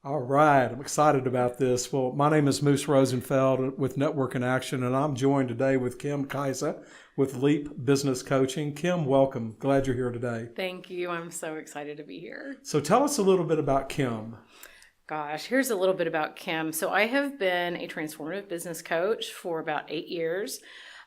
All right, I'm excited about this. Well, my name is Moose Rosenfeld with Network in Action, and I'm joined today with Kim Kaase with Leap Business Coaching. Kim, welcome. Glad you're here today. Thank you. I'm so excited to be here. So tell us a little bit about Kim. Gosh, here's a little bit about Kim. So I have been a transformative business coach for about 8 years.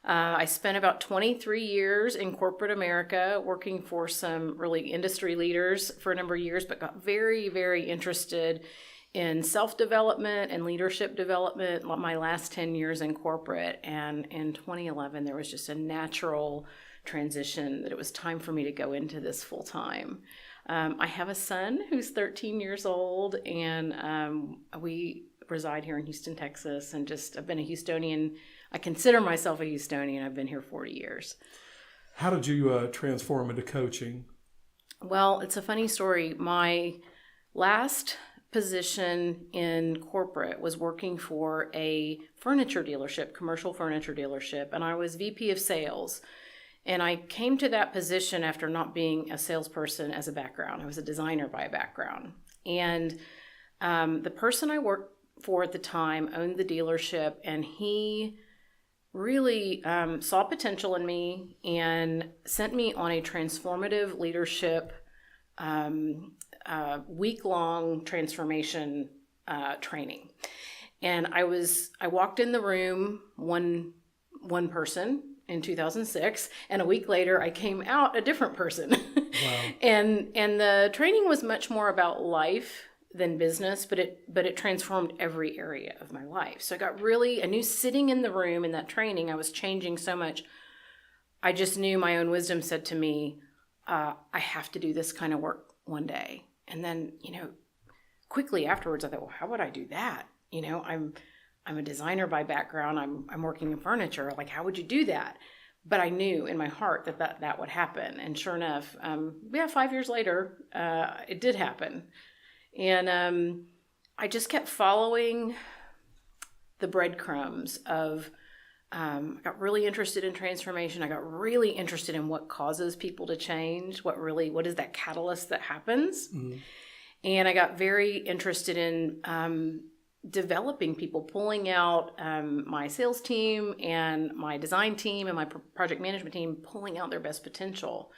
I spent about 23 years in corporate America working for some really industry leaders for a number of years, but got very, very interested in self-development and leadership development my last 10 years in corporate. And in 2011, there was just a natural transition that it was time for me to go into this full time. I have a son who's 13 years old, and we reside here in Houston, Texas, and I've been a Houstonian. I consider myself a Houstonian. I've been here 40 years. How did you transform into coaching? Well, it's a funny story. My last position in corporate was working for a furniture dealership, commercial furniture dealership, and I was VP of sales. And I came to that position after not being a salesperson as a background. I was a designer by background. And the person I worked for at the time owned the dealership, and he really saw potential in me and sent me on a transformative leadership week-long transformation training. And I walked in the room, one person in 2006, and a week later I came out a different person. Wow. And the training was much more about life than business, but it transformed every area of my life. So I knew sitting in the room in that training, I was changing so much. I just knew my own wisdom said to me, I have to do this kind of work one day. And then, quickly afterwards, I thought, well, how would I do that? I'm a designer by background. I'm working in furniture. Like, how would you do that? But I knew in my heart that would happen. And sure enough, 5 years later, it did happen. And I just kept following the breadcrumbs of, I got really interested in transformation. I got really interested in what causes people to change, what is that catalyst that happens. Mm-hmm. And I got very interested in developing people, pulling out my sales team and my design team and my project management team, pulling out their best potential,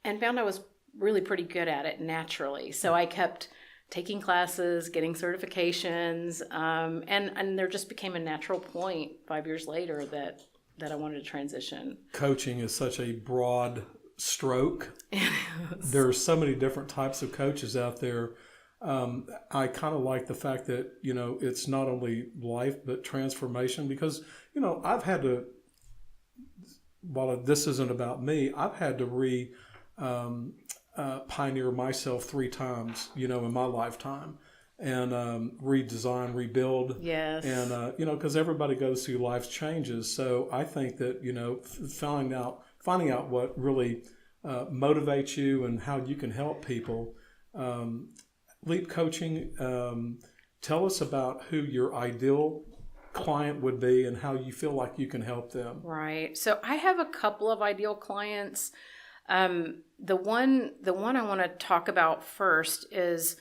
and found I was really pretty good at it naturally. So I kept taking classes, getting certifications, and there just became a natural point 5 years later that I wanted to transition. Coaching is such a broad stroke. There are so many different types of coaches out there. I kind of like the fact that, it's not only life, but transformation, because, I've had to, while this isn't about me, I've had to pioneer myself 3 times, in my lifetime, and redesign, rebuild. Yes. And, because everybody goes through life's changes. So I think that, finding out what really motivates you and how you can help people. Leap Coaching, tell us about who your ideal client would be and how you feel like you can help them. Right. So I have a couple of ideal clients. The one I want to talk about first is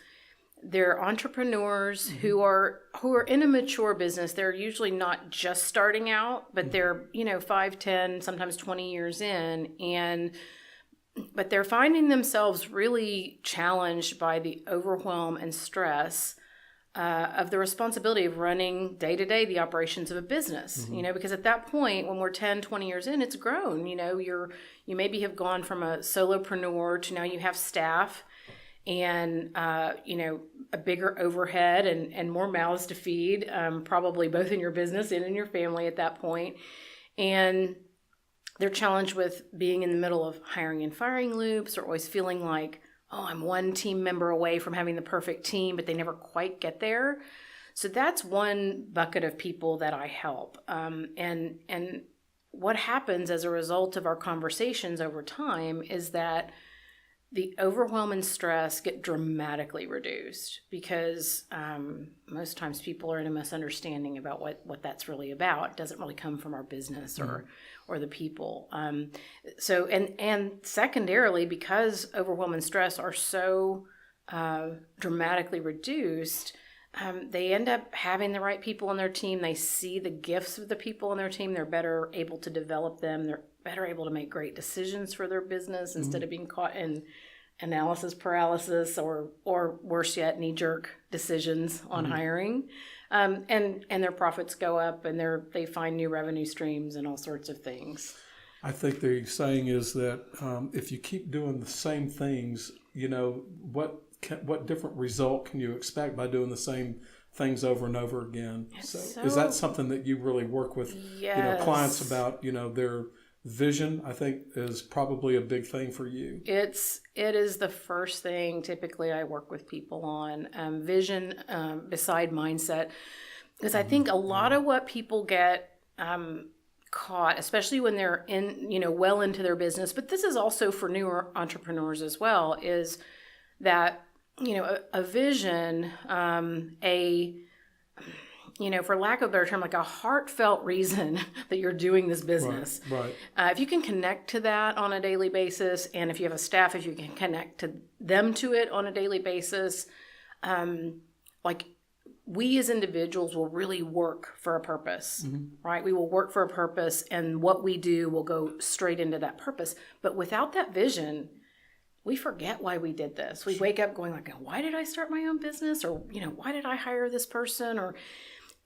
they're entrepreneurs mm-hmm. who are in a mature business. They're usually not just starting out, but mm-hmm. they're 5, 10, sometimes 20 years in, but they're finding themselves really challenged by the overwhelm and stress of the responsibility of running day to day the operations of a business, mm-hmm. Because at that point, when we're 10, 20 years in, it's grown. You maybe have gone from a solopreneur to now you have staff and, a bigger overhead and more mouths to feed, probably both in your business and in your family at that point. And they're challenged with being in the middle of hiring and firing loops, or always feeling like, oh, I'm one team member away from having the perfect team, but they never quite get there. So that's one bucket of people that I help. And what happens as a result of our conversations over time is that the overwhelm and stress get dramatically reduced, because most times people are in a misunderstanding about what that's really about. It doesn't really come from our business or the people. So and secondarily, because overwhelm and stress are so dramatically reduced, they end up having the right people on their team. They see the gifts of the people on their team. They're better able to develop them. They're better able to make great decisions for their business instead of being caught in analysis paralysis or worse yet, knee-jerk decisions on hiring. And their profits go up, and they find new revenue streams and all sorts of things. I think the saying is that if you keep doing the same things, what different result can you expect by doing the same things over and over again? So is that something that you really work with clients about, their vision? I think is probably a big thing for you. It is the first thing typically I work with people on, vision beside mindset, because I think a lot of what people get caught, especially when they're well into their business, but this is also for newer entrepreneurs as well, is that a vision, for lack of a better term, like a heartfelt reason that you're doing this business. Right. If you can connect to that on a daily basis, and if you have a staff, if you can connect to them to it on a daily basis, we as individuals will really work for a purpose, right? We will work for a purpose, and what we do will go straight into that purpose. But without that vision, we forget why we did this. We wake up going like, why did I start my own business? Or, why did I hire this person?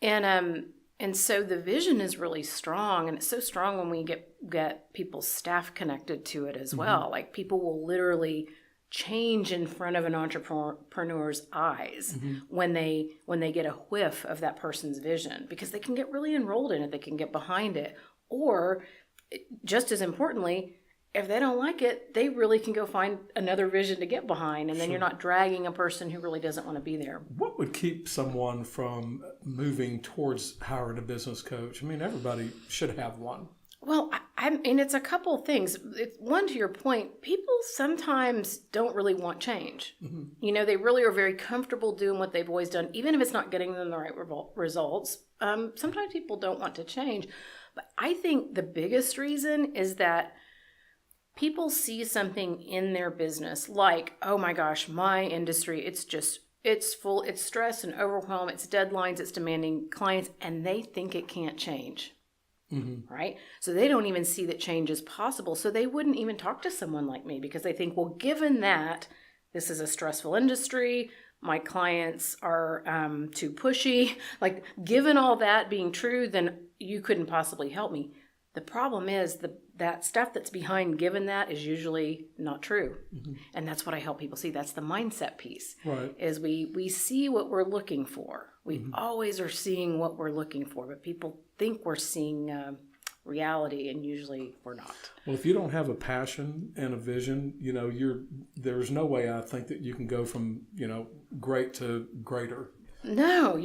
And so the vision is really strong, and it's so strong when we get people's staff connected to it as well. Like, people will literally change in front of an entrepreneur's eyes when they get a whiff of that person's vision, because they can get really enrolled in it. They can get behind it. Or just as importantly, if they don't like it, they really can go find another vision to get behind, and then you're not dragging a person who really doesn't want to be there. What would keep someone from moving towards hiring a business coach? I mean, everybody should have one. Well, I mean, it's a couple of things. One, to your point, people sometimes don't really want change. They really are very comfortable doing what they've always done, even if it's not getting them the right results. Sometimes people don't want to change. But I think the biggest reason is that people see something in their business like, oh my gosh, my industry, it's stress and overwhelm, it's deadlines, it's demanding clients, and they think it can't change. Right? So they don't even see that change is possible. So they wouldn't even talk to someone like me, because they think, well, given that this is a stressful industry, my clients are too pushy, like, given all that being true, then you couldn't possibly help me. The problem is that stuff that's behind given that is usually not true. And that's what I help people see. That's the mindset piece. Right. Is we see what we're looking for. We always are seeing what we're looking for, but people think we're seeing reality, and usually we're not. Well, if you don't have a passion and a vision, there's no way I think that you can go from, great to greater. No,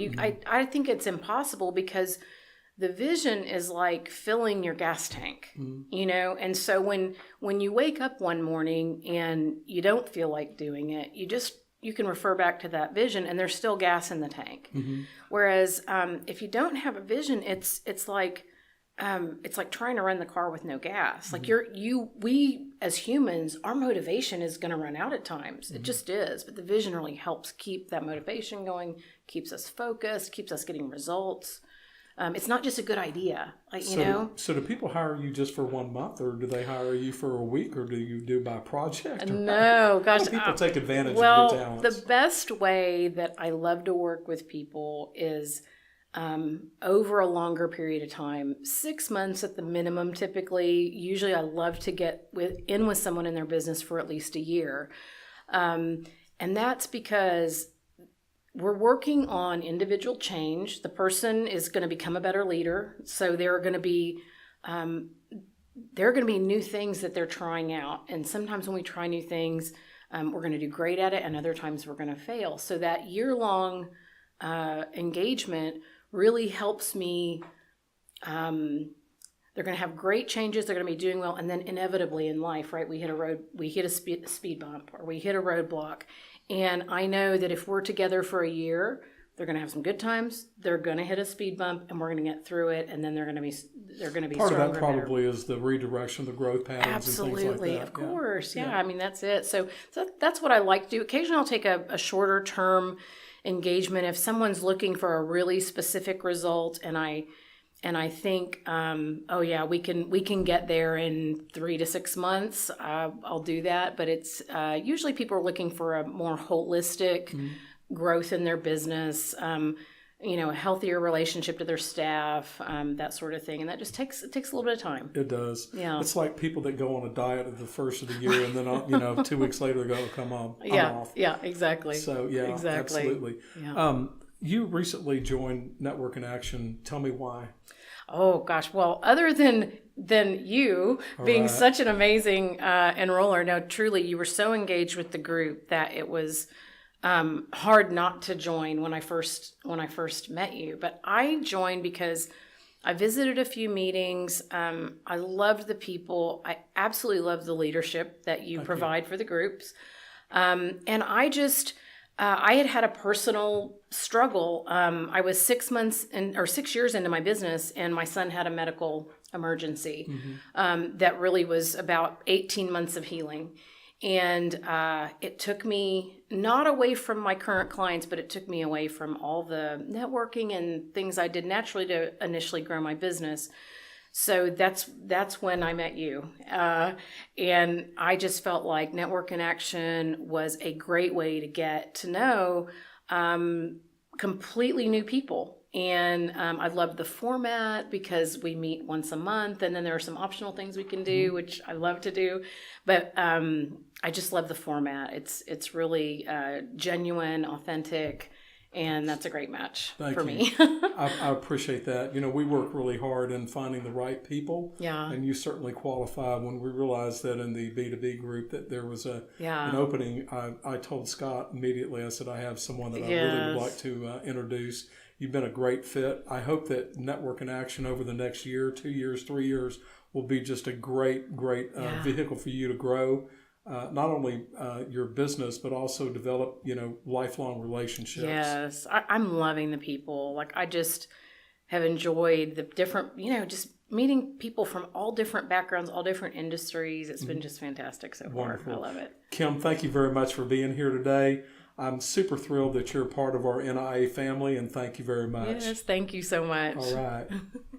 I think it's impossible, because the vision is like filling your gas tank, and so when you wake up one morning and you don't feel like doing it, you can refer back to that vision, and there's still gas in the tank. Whereas if you don't have a vision, it's like trying to run the car with no gas. Like we as humans, our motivation is going to run out at times. It just is. But the vision really helps keep that motivation going, keeps us focused, keeps us getting results. It's not just a good idea, So do people hire you just for 1 month, or do they hire you for a week, or do you do by project? No, gosh. How do people take advantage of your talents? The best way that I love to work with people is over a longer period of time, 6 months at the minimum, typically. Usually I love to get in with someone in their business for at least a year. And that's because we're working on individual change. The person is going to become a better leader. So there are going to be new things that they're trying out. And sometimes when we try new things, we're going to do great at it, and other times we're going to fail. So that year-long engagement really helps me. They're going to have great changes. They're going to be doing well. And then inevitably in life, right, we hit a speed bump, or we hit a roadblock. And I know that if we're together for a year, they're going to have some good times. They're going to hit a speed bump, and we're going to get through it. And then they're going to be part stronger. Of that probably is the redirection, the growth patterns, absolutely, and things like that. Of course, yeah. I mean, that's it. So that's what I like to do. Occasionally, I'll take a shorter term engagement. If someone's looking for a really specific result, and I think, oh yeah, we can get there in 3 to 6 months, I'll do that. But it's usually people are looking for a more holistic growth in their business, a healthier relationship to their staff, that sort of thing. And that just takes a little bit of time. It does. Yeah. It's like people that go on a diet at the first of the year and then, 2 weeks later go, come on, I'm off. Yeah, exactly. So, yeah, exactly. Absolutely. Yeah. You recently joined Network in Action. Tell me why. Oh gosh, well, other than you being such an amazing enroller, no, truly, you were so engaged with the group that it was hard not to join when I first met you. But I joined because I visited a few meetings. I loved the people. I absolutely loved the leadership that you provide for the groups, and I just. I had a personal struggle. I was 6 years into my business, and my son had a medical emergency that really was about 18 months of healing. And it took me not away from my current clients, but it took me away from all the networking and things I did naturally to initially grow my business. So that's when I met you. And I just felt like Network in Action was a great way to get to know completely new people. And I love the format because we meet once a month, and then there are some optional things we can do, which I love to do. But I just love the format. It's really genuine, authentic. And that's a great match for me. I appreciate that. We work really hard in finding the right people. Yeah. And you certainly qualify. When we realized that in the B2B group that there was an opening, I told Scott immediately, I said, I have someone that I really would like to introduce. You've been a great fit. I hope that Network in Action over the next year, 2 years, 3 years will be just a great vehicle for you to grow. Not only your business, but also develop, lifelong relationships. Yes, I'm loving the people. Like, I just have enjoyed the different, just meeting people from all different backgrounds, all different industries. It's been just fantastic so far. Wonderful. I love it. Kim, thank you very much for being here today. I'm super thrilled that you're part of our NIA family, and thank you very much. Yes, thank you so much. All right.